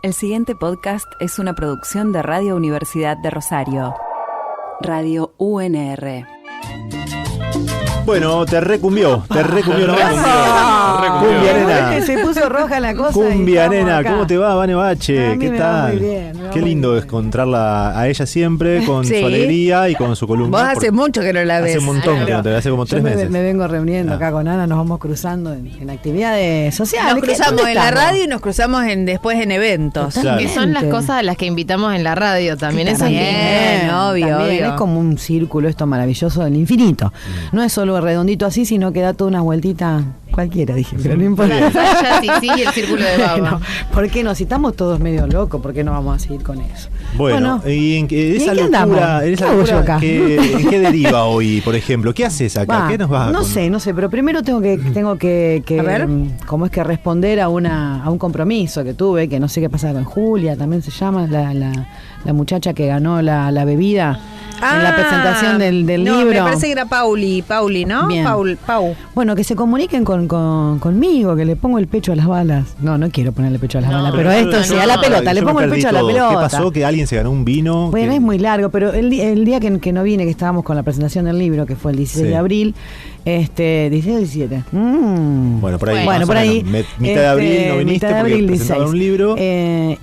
El siguiente podcast es una producción de Radio Universidad de Rosario. Radio UNR. Bueno, te recumbió nomás. Cumbia, nena. Se puso roja la cosa. Cumbia, nena. ¿Cómo te va, Vane Bache? ¿Qué tal? Muy bien, Qué lindo encontrarla a ella siempre, con su alegría y con su columna. Vos hace mucho que no la ves. Hace un montón que no te ves, hace como 3 meses. Me vengo reuniendo acá con Ana, nos vamos cruzando en actividades sociales. Nos cruzamos en la radio y nos cruzamos después en eventos. Claro. Que son las cosas a las que invitamos en la radio también. Eso es También, obvio. Es como un círculo esto maravilloso del infinito. No es solo redondito así, sino que da toda una vueltita cualquiera, dije, pero no importa. Sí, el círculo de baba. No, ¿por qué no? Si estamos todos medio locos, ¿por qué no vamos a seguir con eso? Bueno, ¿y en esa qué locura, andamos? en esa ¿Qué hago yo locura acá? ¿en qué deriva hoy, por ejemplo? ¿Qué haces acá? ¿Qué nos vas a No sé, pero primero tengo que A ver. ¿cómo es que responder a un compromiso que tuve, que no sé qué pasa con Julia, también se llama la muchacha que ganó la bebida en la presentación del libro. Me parece que era Pauli, ¿no? Bien. Pau. Bueno, que se comuniquen conmigo, que le pongo el pecho a las balas. No quiero ponerle pecho a las balas, pero esto sí, a la pelota, le yo pongo me el perdí pecho a la todo. pelota. ¿Qué pasó? ¿Que alguien se ganó un vino? Bueno, es muy largo, pero el día que no vine, que estábamos con la presentación del libro, que fue el 16 de abril, 16 o 17. Bueno, por ahí. Bueno, más por o ahí. menos. Mitad de abril no viniste mitad de abril, porque presentaban 16. un libro.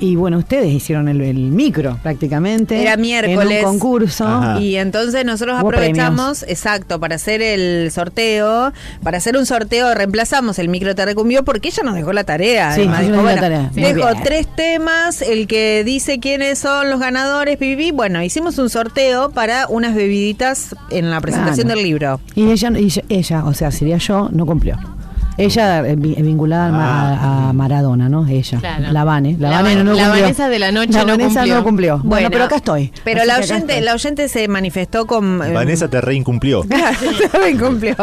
Y bueno, ustedes hicieron el micro prácticamente. Era miércoles. En un concurso. Ajá. Y entonces nosotros Hubo aprovechamos, exacto, para hacer el sorteo. Para hacer un sorteo reemplazamos el micro te recumbió porque ella nos dejó la tarea. Sí, además. yo Dijo, le di bueno, la tarea. Muy dejo bien. 3 temas, el que dice quiénes son los ganadores, pipi. Bueno, hicimos un sorteo para unas bebiditas en la presentación Claro. del libro. Y ella, o sea, sería yo, no cumplió. Ella vinculada a Maradona, ¿no? Ella. Claro. La Vane. La no la cumplió. Vanessa de la noche La no Vanessa cumplió. no cumplió. Bueno, pero acá estoy. Pero Así la que acá estoy. oyente se manifestó con... Vanessa te reincumplió. Me incumplió.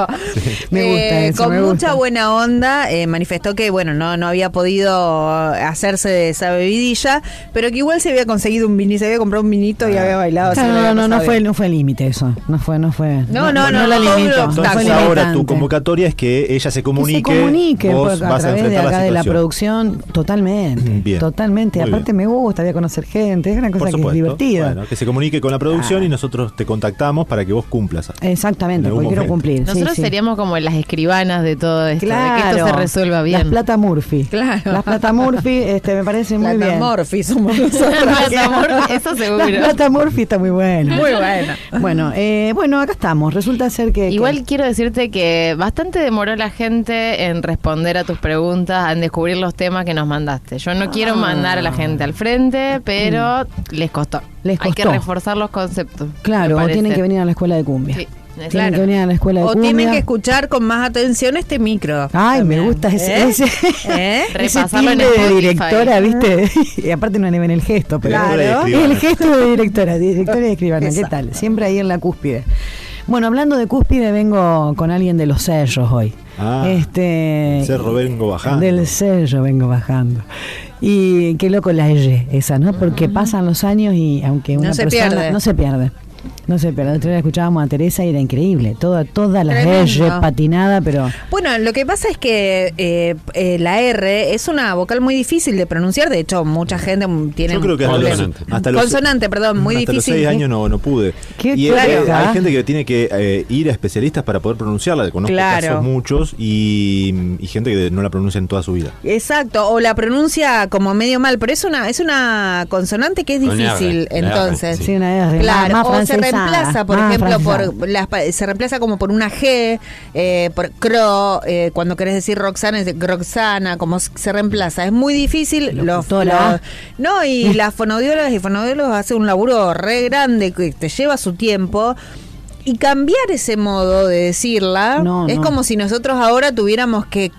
Me gusta eso, con me mucha gusta. buena onda, manifestó que bueno, no había podido hacerse de esa bebidilla, pero que igual se había conseguido un vinito, se había comprado un vinito y había bailado. así que le había pasado bien. No fue límite eso. No fue. No la fue limitó. un Fue Entonces obstáculo. ahora tu limitante. convocatoria es que ella se comunique. Que se comunique vos pues, a vas a través de enfrentar acá la de la situación. producción, totalmente. Bien. Totalmente. Muy Aparte bien. me gusta, voy a conocer gente, es una cosa Por que es supuesto. divertida. Bueno, que se comunique con la producción y nosotros te contactamos para que vos cumplas. Exactamente, En algún porque quiero momento. cumplir. Nosotros sí. seríamos como las escribanas de todo esto, de Claro. que esto se resuelva bien. Las Plata Murphy. Claro. Las Plata Murphy me parece muy bien. Morphy somos nosotros. Eso seguro. La Plata Murphy está muy buena. Muy buena. Bueno, acá estamos. Resulta ser que... Igual quiero decirte que bastante demoró la gente en responder a tus preguntas, en descubrir los temas que nos mandaste. Yo no quiero mandar a la gente al frente, pero les costó. Les Hay que costó. reforzar los conceptos. Claro, me o parece. tienen que venir a la escuela de cumbia. Sí, Tienen claro. que venir a la escuela de O cumbia. tienen que escuchar con más atención este micro. Ay, También. me gusta ese ese Repasarlo en timbre de Spotify. directora, ¿viste? Y aparte no le ven el gesto, pero Directora y claro, escribana. el gesto de directora y escribana, ¿qué Exacto. tal? Siempre ahí en la cúspide. Bueno, hablando de cúspide, vengo con alguien de los cerros hoy. Cerro vengo bajando. Del cerro vengo bajando. Y qué loco la Y esa, ¿no? Porque pasan los años y aunque una No se persona pierde. no se pierde. No sé, pero la otra vez escuchábamos a Teresa y era increíble. Toda la Tremendo. R patinada, pero... Bueno, lo que pasa es que la R es una vocal muy difícil de pronunciar. De hecho, mucha gente tiene Yo creo que consonante, perdón, muy hasta difícil. los 6 años no pude. Qué Y claro. hay gente que tiene que ir a especialistas para poder pronunciarla. Conozco Claro. casos muchos y gente que no la pronuncia en toda su vida. Exacto, o la pronuncia como medio mal, pero es una consonante que es Con difícil, R, entonces. Sí, una R, Claro, más o se francesada, reemplaza, por más ejemplo, francesada. se reemplaza como por una G, por cro, cuando querés decir Roxana es de Roxana, como se reemplaza. Es muy difícil. Locutora. No, y las fonoaudiólogas y fonoaudiólogos hacen un laburo re grande que te lleva su tiempo. Y cambiar ese modo de decirla es como si nosotros ahora tuviéramos que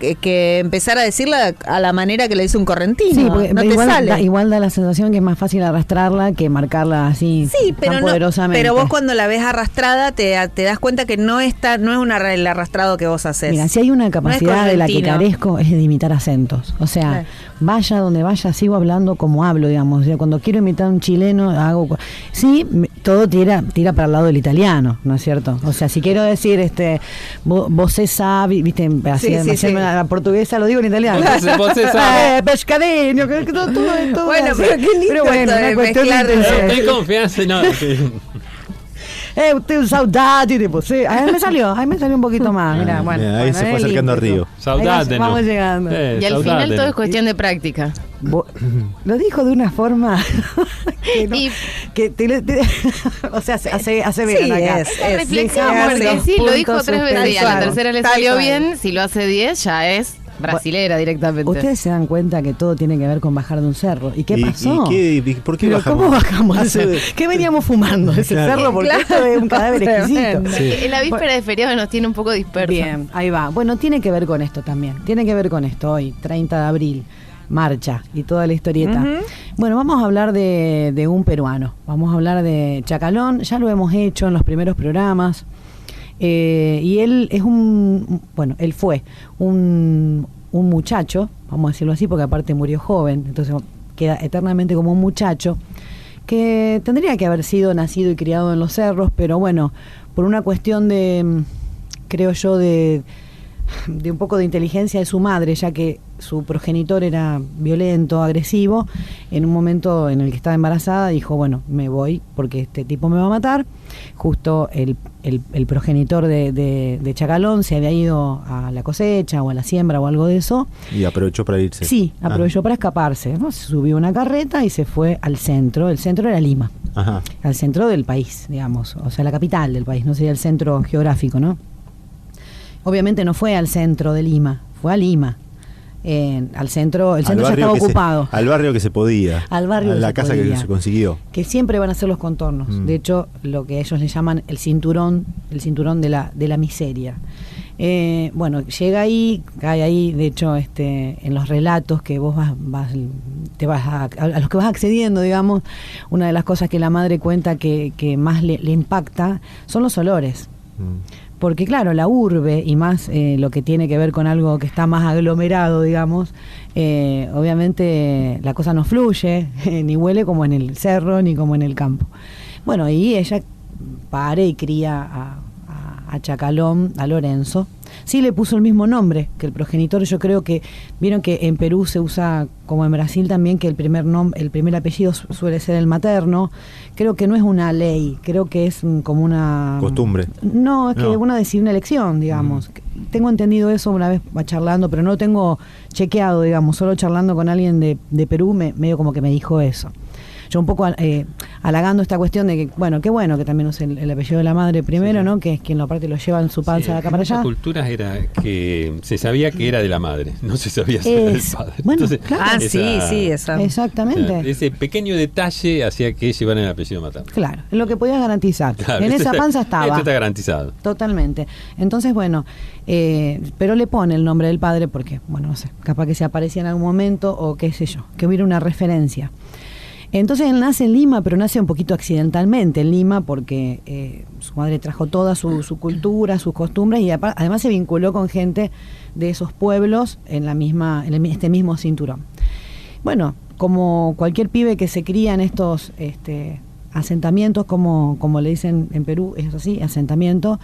empezar a decirla a la manera que le dice un correntino. Sí, porque no te sale. igual da la sensación que es más fácil arrastrarla que marcarla así Sí, pero tan no, poderosamente. pero vos cuando la ves arrastrada te das cuenta que no es el arrastrado que vos haces. Mira, si hay una capacidad de la que correntino. carezco es de imitar acentos. O sea, vaya donde vaya, sigo hablando como hablo, digamos. O sea, cuando quiero imitar a un chileno, hago... Sí, todo tira para el lado del italiano, ¿no es cierto? O sea, si quiero decir, vos sabés, viste, la portuguesa lo digo en italiano. Vos sabés. Pescadeño, todo esto. Bueno, pero qué lindo. Pero bueno, una cuestión de Ten confianza, no. Usted saudade de vos. Ahí me salió un poquito más. Mira, bueno, ahí se fue acercando a Río. Saudade, vamos llegando. Y al final todo es cuestión de práctica. Lo dijo de una forma o sea, hace bien acá. Sí, lo dijo 3 veces y a la tercera le salió bien. Si lo hace 10 ya es brasilera directamente. Ustedes se dan cuenta que todo tiene que ver con bajar de un cerro. ¿Y qué pasó? ¿Por qué bajamos? ¿Cómo bajamos? ¿Qué veníamos fumando ese cerro? Porque esto es un cadáver exquisito. Sí. En la víspera de feriado nos tiene un poco dispersos. Bien, ahí va. Bueno, tiene que ver con esto también. Tiene que ver con esto hoy, 30 de abril. Marcha y toda la historieta. Uh-huh. Bueno, vamos a hablar de un peruano. Vamos a hablar de Chacalón. Ya lo hemos hecho en los primeros programas. Y él es él fue un muchacho, vamos a decirlo así, porque aparte murió joven, entonces queda eternamente como un muchacho que tendría que haber sido nacido y criado en los cerros, pero bueno, por una cuestión creo yo, de un poco de inteligencia de su madre, ya que su progenitor era violento, agresivo, en un momento en el que estaba embarazada dijo, bueno, me voy porque este tipo me va a matar. Justo el progenitor de Chacalón se había ido a la cosecha o a la siembra o algo de eso. Y aprovechó para irse. Sí, aprovechó para escaparse, ¿no? Se subió a una carreta y se fue al centro. El centro era Lima. Ajá. Al centro del país, digamos, o sea, la capital del país, no sería el centro geográfico, ¿no? Obviamente no fue al centro de Lima, fue a Lima. Al centro, el centro ya estaba ocupado. Al barrio que se podía. Al barrio a la casa que se consiguió. Que siempre van a ser los contornos. De hecho, lo que ellos le llaman el cinturón de la miseria. Bueno, llega ahí, cae ahí, de hecho, en los relatos que vos a los que vas accediendo, digamos, una de las cosas que la madre cuenta que más le impacta son los olores. Porque claro, la urbe y más lo que tiene que ver con algo que está más aglomerado, digamos, obviamente la cosa no fluye, ni huele como en el cerro, ni como en el campo. Bueno, y ella pare y cría a Chacalón, a Lorenzo. Sí le puso el mismo nombre que el progenitor. Yo creo que, vieron que en Perú se usa, como en Brasil también, que el primer apellido suele ser el materno. Creo que no es una ley, creo que es como una... ¿Costumbre? No, es que una elección, digamos. Tengo entendido eso una vez charlando, pero no lo tengo chequeado, digamos. Solo charlando con alguien de Perú, medio como que me dijo eso. Yo un poco halagando esta cuestión de que, bueno, qué bueno que también use el apellido de la madre primero, sí, ¿no? Que es quien aparte lo lleva en su panza de acá para allá. En muchas culturas era que se sabía que era de la madre, no se sabía si era del padre. Bueno, entonces, claro. Exactamente. O sea, ese pequeño detalle hacía que llevaran el apellido materno. Claro, es lo que podías garantizar. Claro, en esa panza estaba. Esto está garantizado. Totalmente. Entonces, bueno, pero le pone el nombre del padre porque, bueno, no sé, capaz que se aparecía en algún momento o qué sé yo, que hubiera una referencia. Entonces él nace en Lima, pero nace un poquito accidentalmente en Lima porque su madre trajo toda su cultura, sus costumbres y además se vinculó con gente de esos pueblos en este mismo cinturón. Bueno, como cualquier pibe que se cría en estos asentamientos, como le dicen en Perú, es así, asentamiento,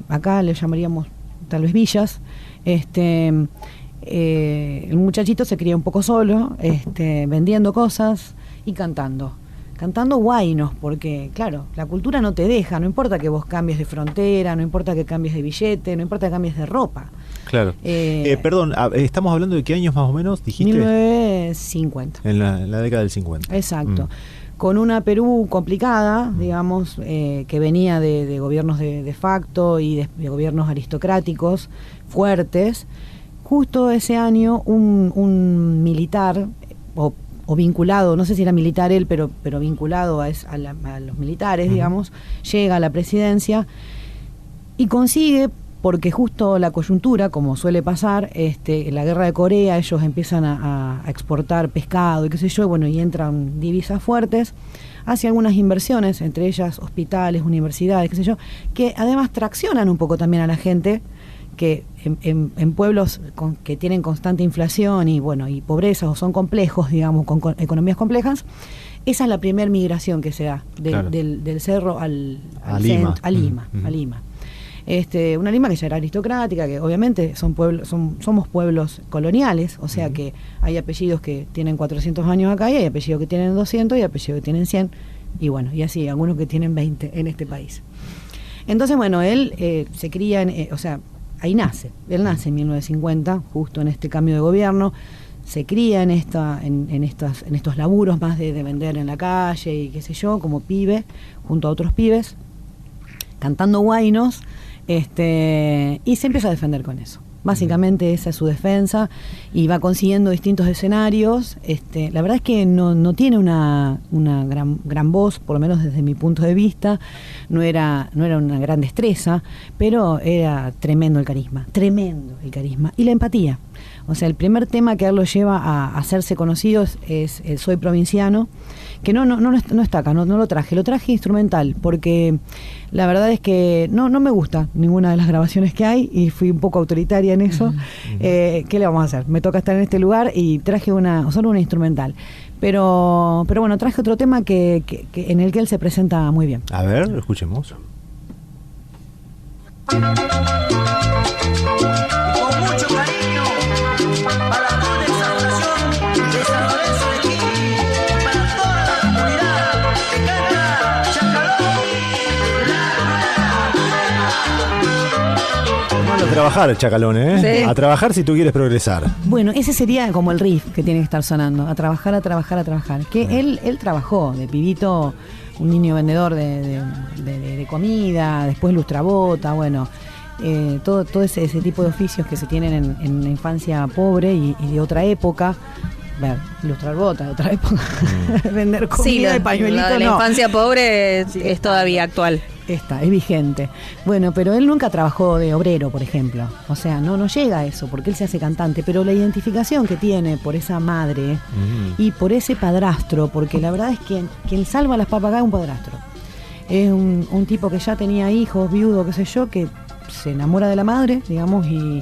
acá le llamaríamos tal vez villas. El muchachito se cría un poco solo, vendiendo cosas y cantando guainos, porque claro, la cultura no te deja, no importa que vos cambies de frontera, no importa que cambies de billete, no importa que cambies de ropa. Claro. Perdón, ¿estamos hablando de qué años más o menos dijiste? 1950. En la década del 50. Exacto. Con una Perú complicada, digamos, que venía de gobiernos de facto y de gobiernos aristocráticos fuertes. Justo ese año un militar o vinculado, no sé si era militar él, pero vinculado a los militares, digamos, llega a la presidencia y consigue, porque justo la coyuntura, como suele pasar, en la guerra de Corea ellos empiezan a exportar pescado y qué sé yo, bueno, y entran divisas fuertes, hace algunas inversiones, entre ellas hospitales, universidades, qué sé yo, que además traccionan un poco también a la gente que en pueblos que tienen constante inflación y pobreza o son complejos, digamos, con economías complejas, esa es la primera migración que se da del cerro a Lima. A Lima. Una Lima que ya era aristocrática, que obviamente somos pueblos coloniales, o sea que hay apellidos que tienen 400 años acá y hay apellidos que tienen 200 y apellidos que tienen 100 y así, algunos que tienen 20 en este país. Entonces, él se cría, ahí nace. Él nace en 1950, justo en este cambio de gobierno. Se cría en estos laburos más de vender en la calle y qué sé yo, como pibe, junto a otros pibes, cantando huaynos, y se empieza a defender con eso. Básicamente esa es su defensa y va consiguiendo distintos escenarios. La verdad es que no tiene una gran voz, por lo menos desde mi punto de vista. No era una gran destreza, pero era tremendo el carisma y la empatía. O sea, el primer tema que a él lo lleva a hacerse conocidos es el Soy Provinciano, que no está acá, no lo traje instrumental, porque la verdad es que no me gusta ninguna de las grabaciones que hay y fui un poco autoritaria en eso. ¿Qué le vamos a hacer? Me toca estar en este lugar y traje solo una instrumental. Pero bueno, traje otro tema que en el que él se presenta muy bien. A ver, lo escuchemos. Con mucho cariño para toda la exaltación de San Lorenzo de Quilmes, para toda la comunidad que canta Chacalón, Vamos a trabajar, Chacalón, ¿eh? Sí. A trabajar si tú quieres progresar. Bueno, ese sería como el riff que tiene que estar sonando, a trabajar. Que él trabajó de pibito, un niño vendedor de comida, después lustrabota, todo ese tipo de oficios que se tienen en la infancia pobre y de otra época. Ilustrar botas de otra época, vender comida y pañuelitos. La infancia pobre es todavía actual. Es vigente. Bueno, pero él nunca trabajó de obrero, por ejemplo. O sea, no llega a eso, porque él se hace cantante, pero la identificación que tiene por esa madre y por ese padrastro, porque la verdad es que quien salva las papas acá es un padrastro. Es un tipo que ya tenía hijos, viudo, qué sé yo, que se enamora de la madre, digamos, y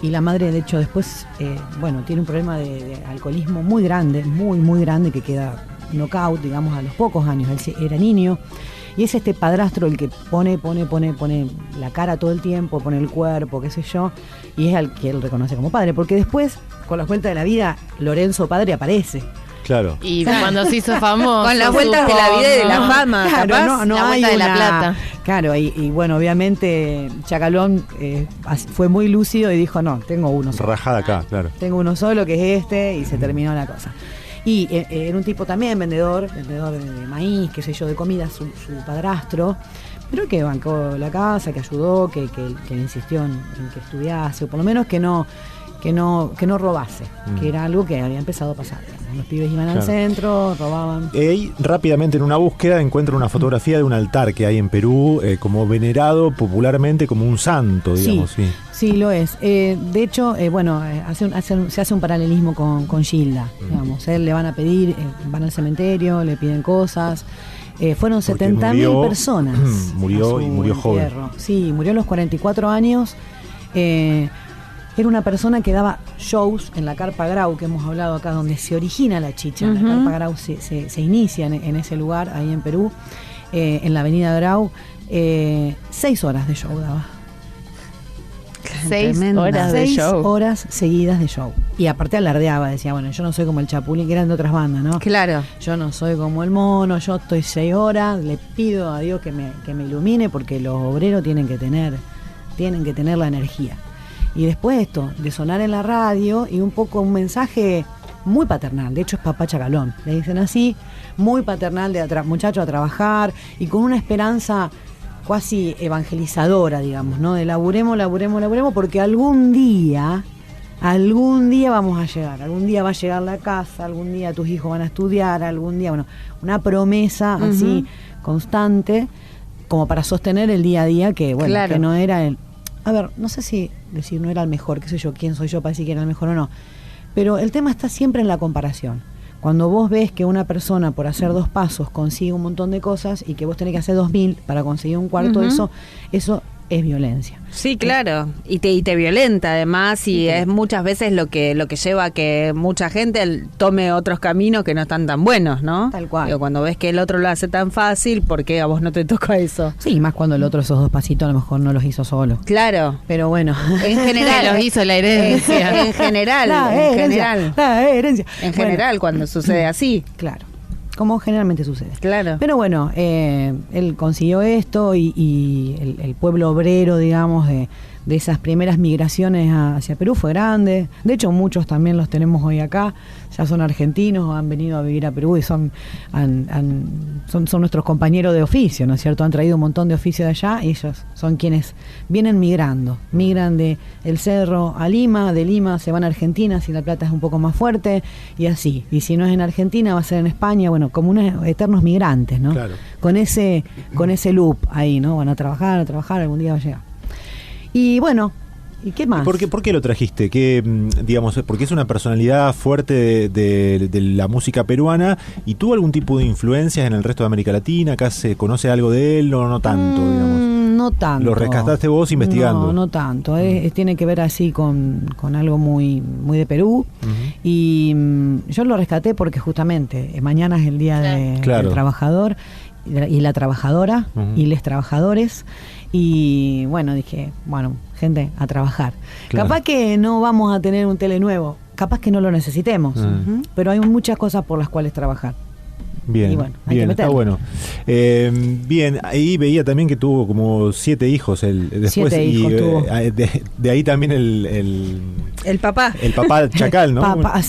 la madre, de hecho, después, tiene un problema de alcoholismo muy grande, muy grande, que queda knockout, digamos, a los pocos años. Él era niño. Y es este padrastro el que pone la cara todo el tiempo, pone el cuerpo, qué sé yo, y es al que él reconoce como padre. Porque después, con la vuelta de la vida, Lorenzo padre aparece. Claro. Y cuando se hizo famoso. Con las vueltas de la vida y de la fama. Claro, no la hay vuelta de la plata. Claro, y obviamente Chacalón fue muy lúcido y dijo, no, tengo uno solo. Rajada acá, claro. Tengo uno solo, que es y se terminó la cosa. Y era un tipo también vendedor de maíz, qué sé yo, de comida, su padrastro, pero que bancó la casa, que ayudó, que insistió en que estudiase, o por lo menos que no robase, que era algo que había empezado a pasar. Los pibes iban al centro, robaban. Y rápidamente en una búsqueda encuentra una fotografía de un altar que hay en Perú, como venerado popularmente como un santo, digamos. Sí, lo es. De hecho, se hace un paralelismo con Gilda. Digamos, él le van a pedir, van al cementerio, le piden cosas. Fueron 70.000 personas. Murió joven. Entierro. Sí, murió a los 44 años. Era una persona que daba shows en la Carpa Grau, que hemos hablado acá, donde se origina la chicha. La Carpa Grau se inicia en ese lugar, ahí en Perú, en la avenida Grau. 6 horas de show daba. 6 horas de 6 show. horas seguidas de show. Y aparte alardeaba, decía, yo no soy como el Chapulín, que eran de otras bandas, ¿no? Claro. Yo no soy como el mono, yo estoy 6 horas, le pido a Dios que me ilumine, porque los obreros tienen que tener la energía. Y después esto, de sonar en la radio y un poco un mensaje muy paternal, de hecho es papá Chacalón, le dicen así, muy paternal de muchacho a trabajar y con una esperanza casi evangelizadora, digamos, ¿no? De laburemos, porque algún día vamos a llegar, algún día va a llegar la casa, algún día tus hijos van a estudiar, algún día, una promesa así constante, como para sostener el día a día, que que no era el... A ver, no sé si decir no era el mejor, qué sé yo, quién soy yo para decir que era el mejor o no, pero el tema está siempre en la comparación. Cuando vos ves que una persona por hacer 2 pasos consigue un montón de cosas y que vos tenés que hacer 2000 para conseguir un cuarto, eso es violencia. Sí, claro, y te violenta además, y es muchas veces lo que lleva a que mucha gente tome otros caminos que no están tan buenos, ¿no? Tal cual. Digo, cuando ves que el otro lo hace tan fácil, ¿por qué a vos no te toca eso? Sí, más cuando el otro esos 2 pasitos a lo mejor no los hizo solo. Claro. Pero bueno. En general. Los hizo la herencia. En general. La herencia. En general, cuando sucede así. Claro. Como generalmente sucede. Claro. Pero bueno, él consiguió esto y el pueblo obrero, digamos, de esas primeras migraciones hacia Perú fue grande. De hecho, muchos también los tenemos hoy acá. Ya son argentinos, han venido a vivir a Perú y son nuestros compañeros de oficio, ¿no es cierto? Han traído un montón de oficio de allá y ellos son quienes vienen migrando. Migran de el Cerro a Lima, de Lima se van a Argentina si la plata es un poco más fuerte y así. Y si no es en Argentina, va a ser en España, bueno, como unos eternos migrantes, ¿no? Claro. Con ese loop ahí, ¿no? Van a trabajar, algún día va a llegar. Y bueno, ¿y qué más? ¿Por qué lo trajiste? ¿Qué, digamos, porque es una personalidad fuerte de la música peruana y tuvo algún tipo de influencias en el resto de América Latina? ¿Acá se conoce algo de él o no tanto, digamos? No tanto. ¿Lo rescataste vos investigando? No tanto. Tiene que ver así con algo muy, muy de Perú. Uh-huh. Y yo lo rescaté porque justamente mañana es el día del trabajador y la trabajadora y les trabajadores. Y bueno, dije, gente, a trabajar. Claro. Capaz que no vamos a tener un tele nuevo, capaz que no lo necesitemos, pero hay muchas cosas por las cuales trabajar. Bien, y bueno, está bueno. Bien, ahí veía también que tuvo como 7 hicos después 7 hijos tuvo. De ahí también el papá. El papá Chacal, ¿no? Papá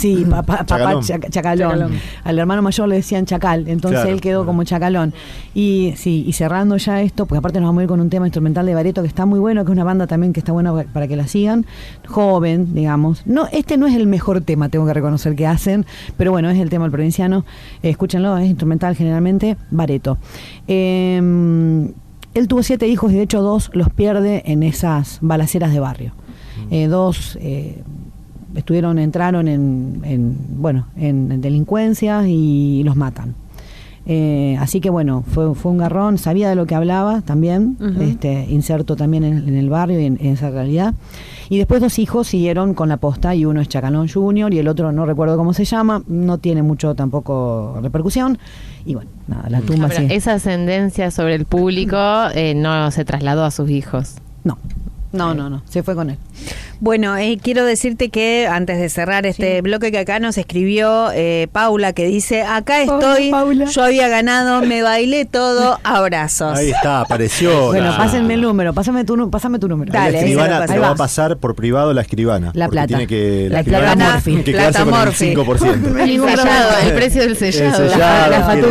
Chacalón. Al hermano mayor le decían Chacal, entonces él quedó como Chacalón. Y sí, y cerrando ya esto, porque aparte nos vamos a ir con un tema instrumental de Bareto que está muy bueno, que es una banda también que está buena para que la sigan. Joven, digamos. No, este no es el mejor tema, tengo que reconocer que hacen, pero bueno, es el tema del provinciano. Escúchenlo, es instrumental generalmente, Bareto. Él tuvo 7 hijos y de hecho 2 los pierde en esas balaceras de barrio. 2 entraron en delincuencia y los matan. Así que bueno, fue un garrón, sabía de lo que hablaba también, inserto también en el barrio y en esa realidad. Y después 2 hijos siguieron con la posta y uno es Chacalón Junior y el otro no recuerdo cómo se llama, no tiene mucho tampoco repercusión. Y bueno, nada, la tumba sí. Esa ascendencia sobre el público no se trasladó a sus hijos. No, se fue con él. Bueno, quiero decirte que antes de cerrar este bloque que acá nos escribió Paula, que dice, acá estoy, Paula. Yo había ganado, me bailé todo, abrazos. Ahí está, apareció. Bueno, pásenme el número, pásame tu número. Dale, la escribana te va a pasar por privado la escribana. La plata. Tiene que, la plata Morphy. Que quedarse con el 5%. El precio del sellado.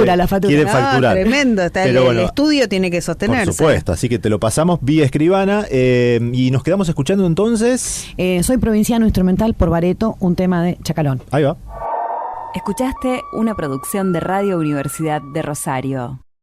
La factura. Quiere facturar. Tremendo, el estudio tiene que sostenerse. Por supuesto, así que te lo pasamos vía escribana y nos quedamos escuchando entonces. Soy provinciano instrumental por Bareto, un tema de Chacalón. Ahí va. Escuchaste una producción de Radio Universidad de Rosario.